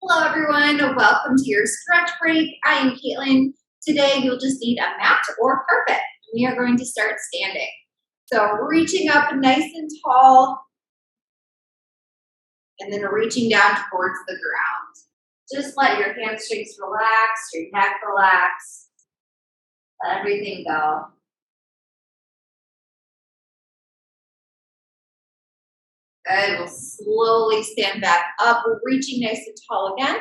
Hello everyone, welcome to your stretch break. I am Katelyn. Today you'll just need a mat or carpet. We are going to start standing. So reaching up nice and tall and then reaching down towards the ground. Just let your hamstrings relax, your neck relax, let everything go. Good, we'll slowly stand back up. We're reaching nice and tall again.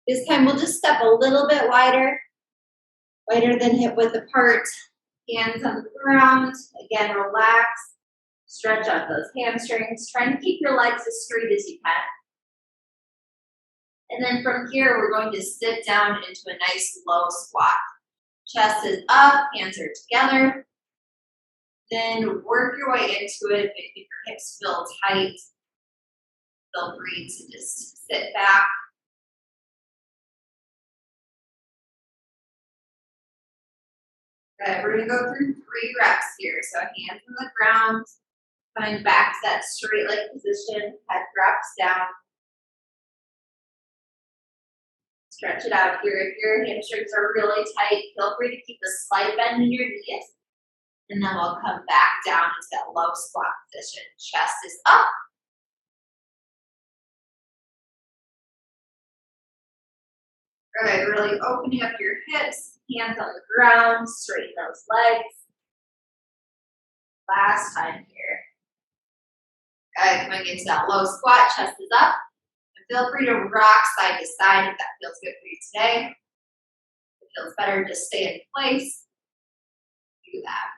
This time we'll just step a little bit wider than hip width apart. Hands on the ground. Again, relax. Stretch out those hamstrings. Trying to keep your legs as straight as you can. And then from here, we're going to sit down into a nice low squat. Chest is up, hands are together. Then work your way into it. If your hips feel tight, feel free to just sit back. Good, we're gonna go through 3 reps here. So hands on the ground, coming back to that straight leg position, head drops down. Stretch it out here. If your hamstrings are really tight, feel free to keep a slight bend in your knees. And then we'll come back down into that low squat position. Chest is up. Good, really opening up your hips, hands on the ground, straighten those legs. Last time here. Good, coming into that low squat, chest is up. And feel free to rock side to side if that feels good for you today. If it feels better, just stay in place. Do that.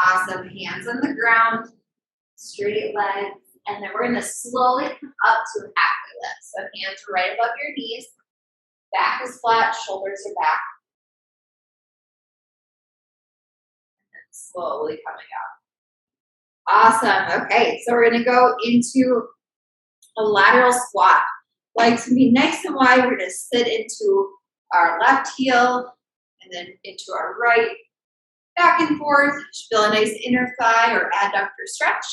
Awesome, hands on the ground, straight legs, and then we're gonna slowly come up to a halfway lift. So hands are right above your knees, back is flat, shoulders are back. And then slowly coming up. Awesome, okay, so we're gonna go into a lateral squat. Legs can be nice and wide. We're gonna sit into our left heel and then into our right. Back and forth, feel a nice inner thigh or adductor stretch.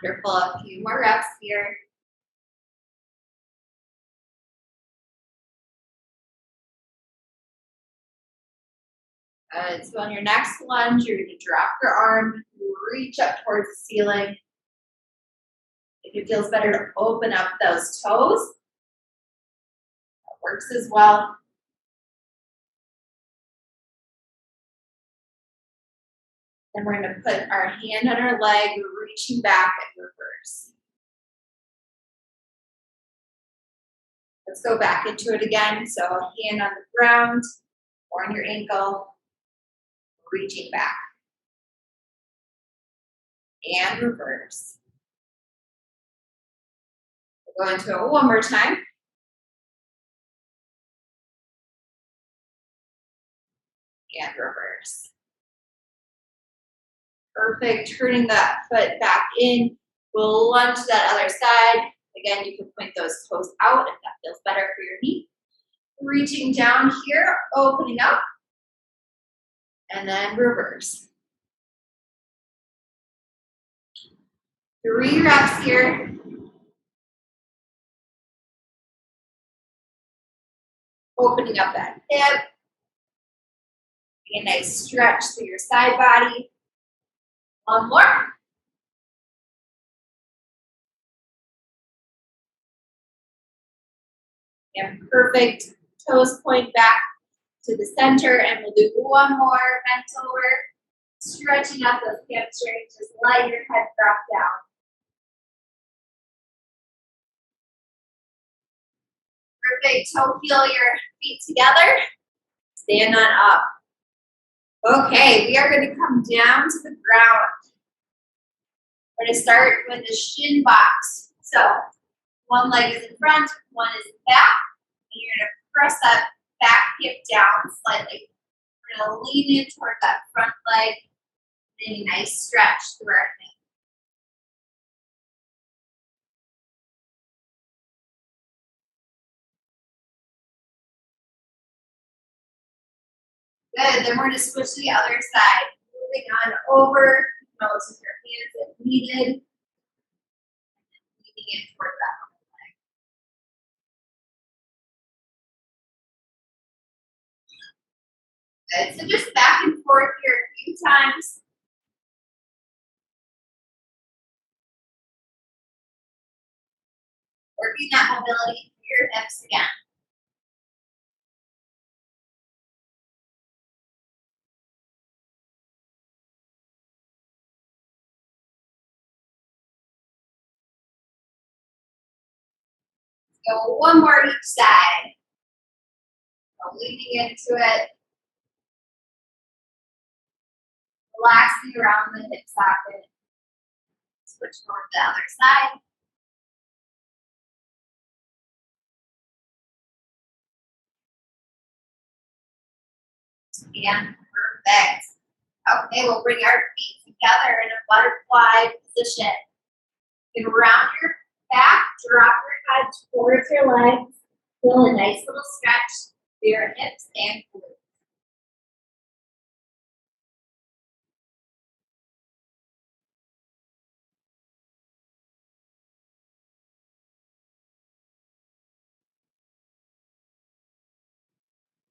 Wonderful, a few more reps here. Good, so on your next lunge, you're gonna drop your arm, reach up towards the ceiling. If it feels better to open up those toes, that works as well. Then we're gonna put our hand on our leg, reaching back and reverse. Let's go back into it again. So hand on the ground or on your ankle, reaching back. And reverse. We'll go into it one more time. And reverse. Perfect, turning that foot back in. We'll lunge to that other side. Again, you can point those toes out if that feels better for your knee. Reaching down here, opening up, and then reverse. 3 reps here. Opening up that hip. A nice stretch through your side body. One more. And perfect. Toes point back to the center, and we'll do one more mental work. Stretching out those hamstrings, just let your head drop down. Perfect. Toe heel your feet together. Stand on up. Okay, we are going to come down to the ground. We're going to start with the Shin Box. So one leg is in front, one is back, and you're going to press that back hip down slightly. We're going to lean in toward that front leg, and a nice stretch through our knee. Good. Then we're going to switch to the other side. Moving on over, nose with your hands if needed. Leaning in toward that other leg. Good. So just back and forth here a few times. Working that mobility through your hips again. Go one more each side. So leaning into it. Relaxing around the hip socket. Switch over to the other side. And perfect. Okay, we'll bring our feet together in a butterfly position. You can round your back, drop your head towards your legs. Feel a nice little stretch through your hips and glutes.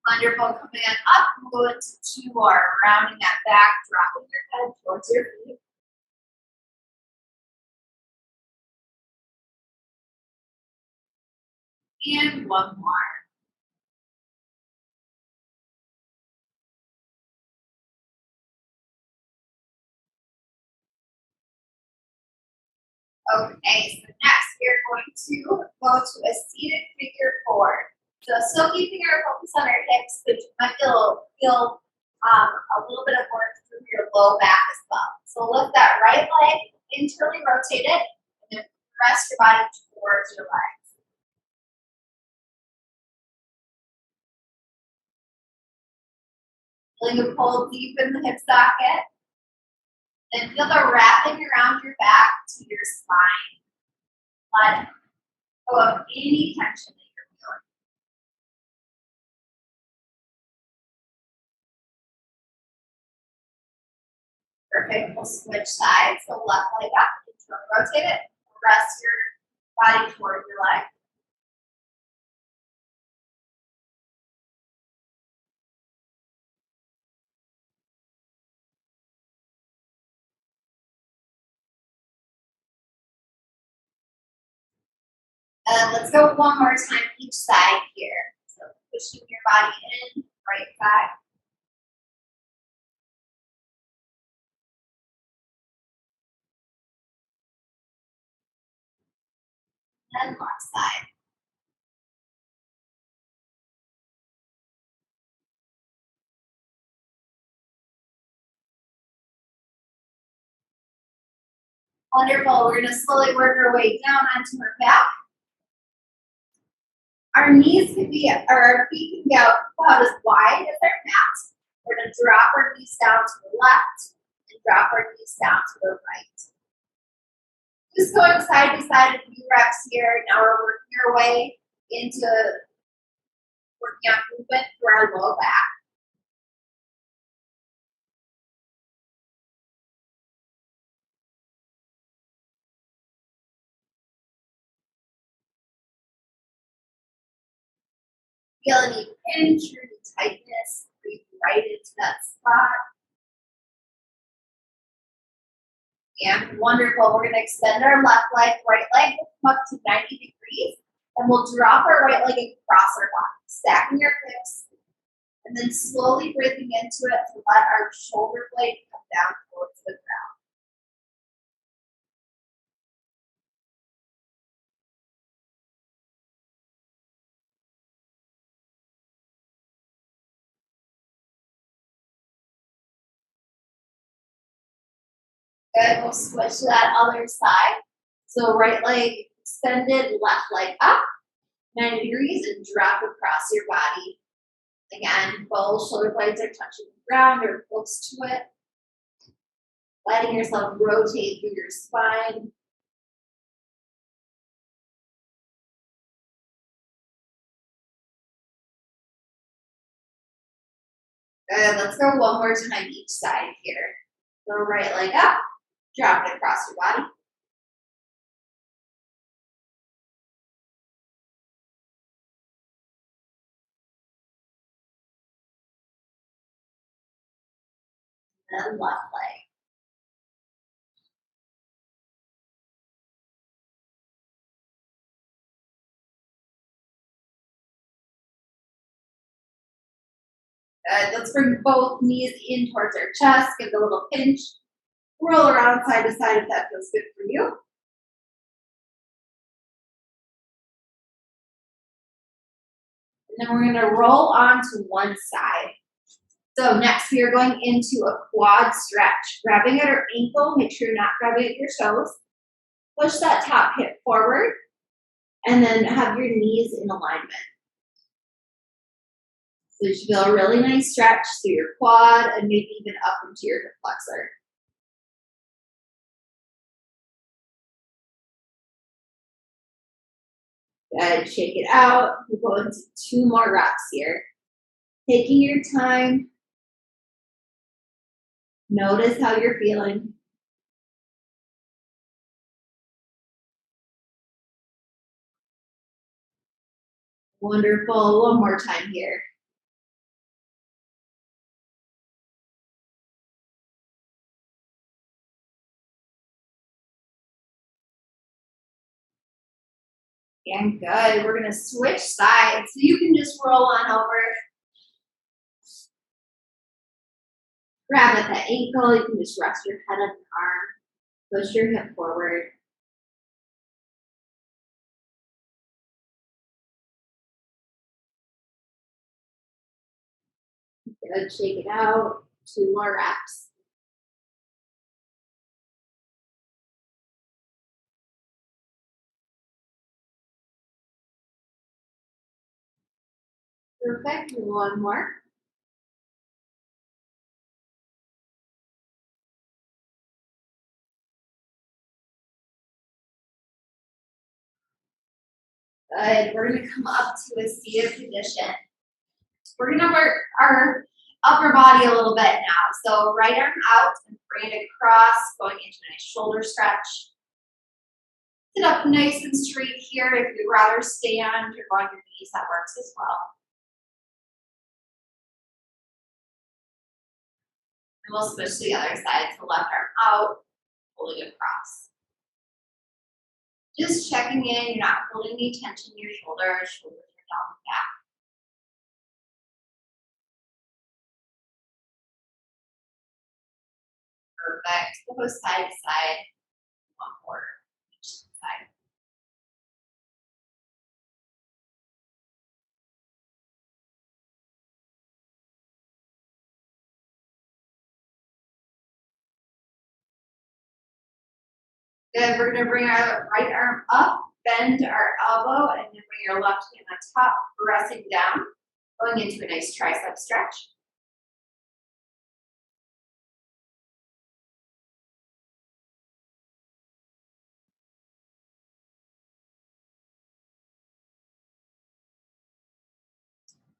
Wonderful. Coming on up, we'll go into 2R, rounding that back, dropping your head towards your feet. And one more. Okay, so next we're going to go to a seated figure 4. So still keeping our focus on our hips, but you might feel a little bit of work through your low back as well. So lift that right leg, internally rotate it, and then press your body towards your legs. Feeling a pull deep in the hip socket. Then feel the wrapping around your back to your spine. Let go of any tension that you're feeling. Perfect. We'll switch sides. So left leg up, rotate it. Rest your body toward your leg. Let's go one more time each side here. So pushing your body in, right side. And left side. Wonderful. We're going to slowly work our way down onto our back. Our knees can be, or our feet can be about as wide as our mat. We're going to drop our knees down to the left and drop our knees down to the right. Just going side to side a few reps here. Now we're working our way into working on movement through our low back. Feel any pinch or any tightness, breathe right into that spot. And wonderful. We're going to extend our left leg, right leg will come up to 90 degrees, and we'll drop our right leg across our body, stacking our hips, and then slowly breathing into it to let our shoulder blade come down towards the ground. Good. We'll switch to that other side. So right leg extended, left leg up, 90 degrees, and drop across your body. Again, both shoulder blades are touching the ground or close to it. Letting yourself rotate through your spine. Good, let's go one more time each side here. Go right leg up, drop it across your body. Then left leg. Good, let's bring both knees in towards our chest, give it a little pinch. Roll around side to side if that feels good for you. And then we're going to roll on to one side. So next we are going into a quad stretch. Grabbing at our ankle, make sure you're not grabbing at your toes. Push that top hip forward and then have your knees in alignment. So you should feel a really nice stretch through your quad and maybe even up into your hip flexor. Good, shake it out. We'll go into 2 more reps here. Taking your time. Notice how you're feeling. Wonderful. One more time here. And good. We're going to switch sides. So you can just roll on over. Grab at the ankle. You can just rest your head on the arm. Push your hip forward. Good. Shake it out. 2 more reps. Perfect. One more. Good. We're going to come up to a seated position. We're going to work our upper body a little bit now. So right arm out and bring it across, going into a nice shoulder stretch. Sit up nice and straight here. If you'd rather stand or go on your knees, that works as well. And we'll switch to the other side. So left arm out, pulling across. Just checking in, you're not holding any tension in your shoulders. Shoulders are down and back. Perfect. We'll go side to side. One more each side. Good. We're going to bring our right arm up, bend our elbow, and then bring your left hand on top, pressing down, going into a nice tricep stretch.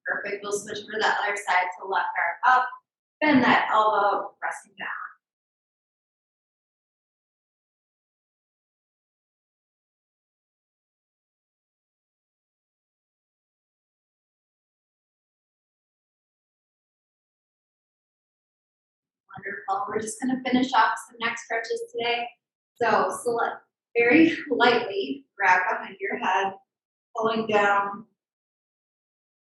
Perfect. We'll switch for the other side. So left arm up, bend that elbow, pressing down. Wonderful. We're just going to finish off some neck stretches today. So select very lightly, grab behind your head, pulling down,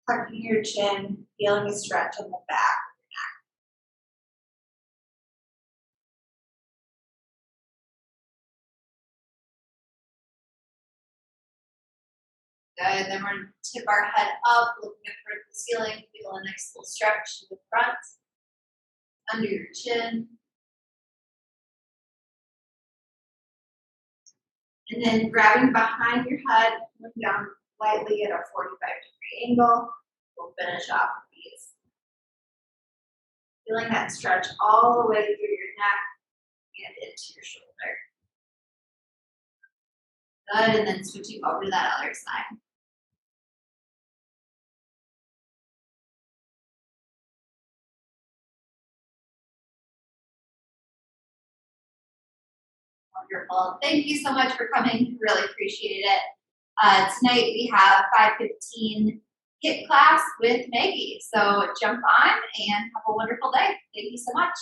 tucking your chin, feeling a stretch on the back. Good. Then we're going to tip our head up, looking up toward the ceiling. Feel a nice little stretch to the front, under your chin. And then grabbing behind your head, pulling down lightly at a 45-degree angle. We'll finish off with these. Feeling that stretch all the way through your neck and into your shoulder. Good. And then switching over to that other side. Wonderful. Thank you so much for coming. Really appreciate it. Tonight we have 5:15 HIIT class with Maggie. So jump on and have a wonderful day. Thank you so much.